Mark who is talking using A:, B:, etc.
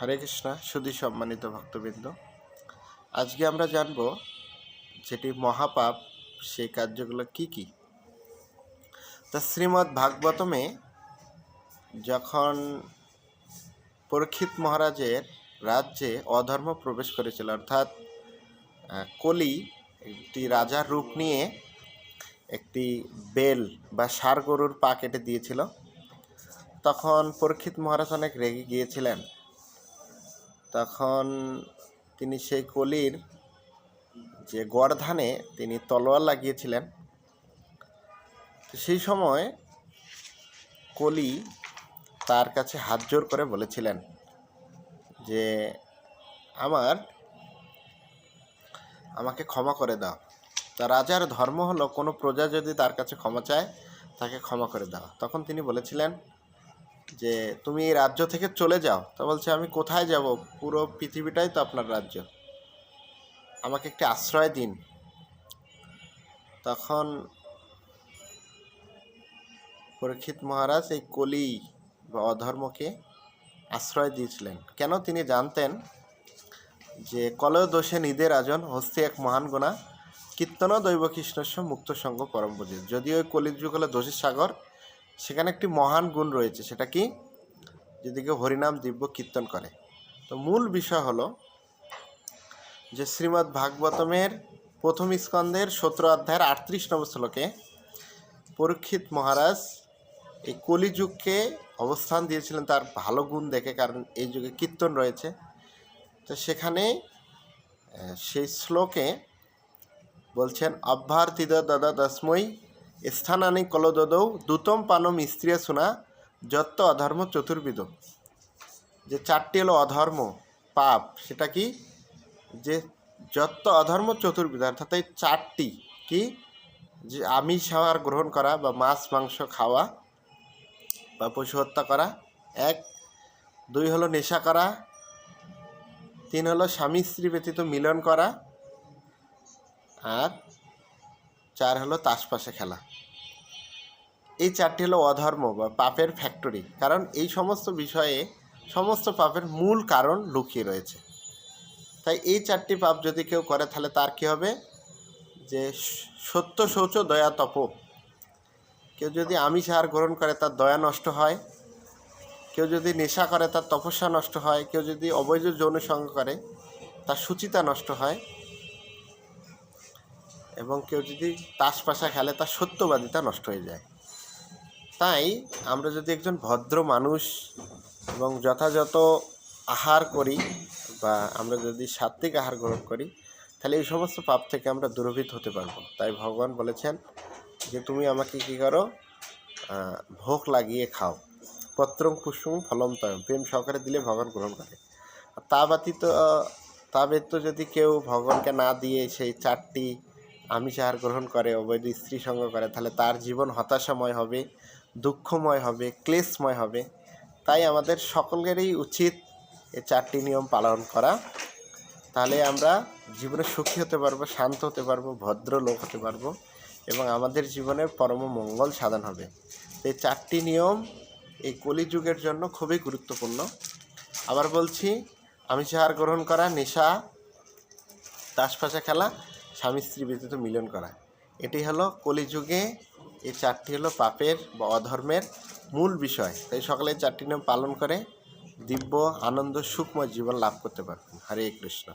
A: হরে কৃষ্ণ সুধী সম্মানিত ভক্তবৃন্দ, আজকে আমরা জানব যেটি মহাপাপ সেই কার্যগুলো কি কি। তা শ্রীমদ্ ভাগবতমে যখন পরীক্ষিত মহারাজের রাজ্যে অধর্ম প্রবেশ করেছিল, অর্থাৎ কলি একটি রাজার রূপ নিয়ে একটি বেল বা ষাঁড় গরুর পা কেটে দিয়েছিল, তখন পরীক্ষিত মহারাজ অনেক রেগে গিয়েছিলেন। তখন তিনি সেই কলির যে গর্ধানে তিনি তলোয়ার লাগিয়েছিলেন। তো সেই সময় কলি তার কাছে হাত জোর করে বলেছিলেন যে আমাকে ক্ষমা করে দাও। তা রাজার ধর্ম হলো কোনো প্রজা যদি তার কাছে ক্ষমা চায় তাকে ক্ষমা করে দাও। তখন তিনি বলেছিলেন যে তুমি এই রাজ্য থেকে চলে যাও। তা বলছে আমি কোথায় যাব, পুরো পৃথিবীটাই তো আপনার রাজ্য, আমাকে একটি আশ্রয় দিন। তখন পরীক্ষিত মহারাজ এই কলি বা অধর্মকে আশ্রয় দিয়েছিলেন। কেন? তিনি জানতেন যে কলয় দোষে নিদে রাজন হস্তি এক মহান গুণা কীর্তন দৈব কৃষ্ণস্য মুক্ত সঙ্গ পরম বুঝে। যদিও ওই কলিযুগ হলো দোষের সাগর, সেখানে একটি মহান গুণ রয়েছে। সেটা কি? যদি কেউ হরিনাম দিব্য কীর্তন করে। তো মূল বিষয় হলো যে শ্রীমদ্ ভাগবতমের প্রথম স্কন্ধের 17 অধ্যায়ের 38 নম্বর শ্লোকে পরীক্ষিত মহারাজ এই কলিযুগকে অবস্থান দিয়েছিলেন তার ভালো গুণ দেখে, কারণ এই যুগে কীর্তন রয়েছে। তো সেখানে সেই শ্লোকে বলছেন অভ্যার্থিদ দদা দশময়ী স্থানানি কলদদৌ দূতম পানম স্ত্রিয়া শোনা যত্ত অধর্ম চতুর্বিদ। যে চারটি হলো অধর্ম পাপ, সেটা কি? যে যত্ত অধর্ম চতুর্বিদ, অর্থাৎ এই চারটি কি? যে আমিষ আহার গ্রহণ করা বা মাছ মাংস খাওয়া বা পশু হত্যা করা, 1। 2 হলো নেশা করা, 3 হলো স্বামী স্ত্রী ব্যতীত মিলন করা, আর 4 হলো তাসপাশে খেলা। এই চারটি হলো অধর্ম বা পাপের ফ্যাক্টরি। কারণ এই সমস্ত বিষয়ে সমস্ত পাপের মূল কারণ লুকিয়ে রয়েছে। তাই এই চারটি পাপ যদি কেউ করে তাহলে তার কী হবে? যে সত্য শৌচ দয়া তপ। কেউ যদি আমিষ আহার গ্রহণ করে তার দয়া নষ্ট হয়, কেউ যদি নেশা করে তার তপস্যা নষ্ট হয়, কেউ যদি অবৈধ যৌন সঙ্গ করে তার শুচিতা নষ্ট হয়, এবং কেউ যদি তাসপাশা খেলে তার সত্যবাদিতা নষ্ট হয়ে যায়। তাই আমরা যদি একজন ভদ্র মানুষ এবং যথাযথ আহার করি বা আমরা যদি সাত্ত্বিক আহার গ্রহণ করি তাহলে এই সমস্ত পাপ থেকে আমরা দূরভীত হতে পারবো। তাই ভগবান বলেছেন যে তুমি আমাকে কী করো? ভোগ লাগিয়ে খাও। পত্রং পুষ্পং ফলম তয়ম, প্রেম সহকারে দিলে ভগবান গ্রহণ করে। আর তা ব্যতীত যদি কেউ ভগবানকে না দিয়ে সেই চারটি আমিষ আহার গ্রহণ করে, অবৈধ স্ত্রী সঙ্গ করে, তাহলে তার জীবন হতাশাময় হবে, দুঃখময় হবে, ক্লেশময় হবে। তাই আমাদের সকলেরই উচিত এই চারটি নিয়ম পালন করা। তাহলে আমরা জীবনে সুখী হতে পারবো, শান্ত হতে পারবো, ভদ্র লোক হতে পারবো এবং আমাদের জীবনের পরম মঙ্গল সাধন হবে। এই চারটি নিয়ম এই কলিযুগের জন্য খুবই গুরুত্বপূর্ণ। আবার বলছি, আমিষ আহার গ্রহণ করা, নেশা, তাসপাশা খেলা, স্বামী স্ত্রী ব্যতীত মিলন করা, এটি হলো কলিযুগে এই চারটি হলো পাপের বা অধর্মের মূল বিষয়। তাই সকলে চারটি নিয়ম পালন করে দিব্য আনন্দ সুখময় জীবন লাভ করতে পারবেন। হরে কৃষ্ণ।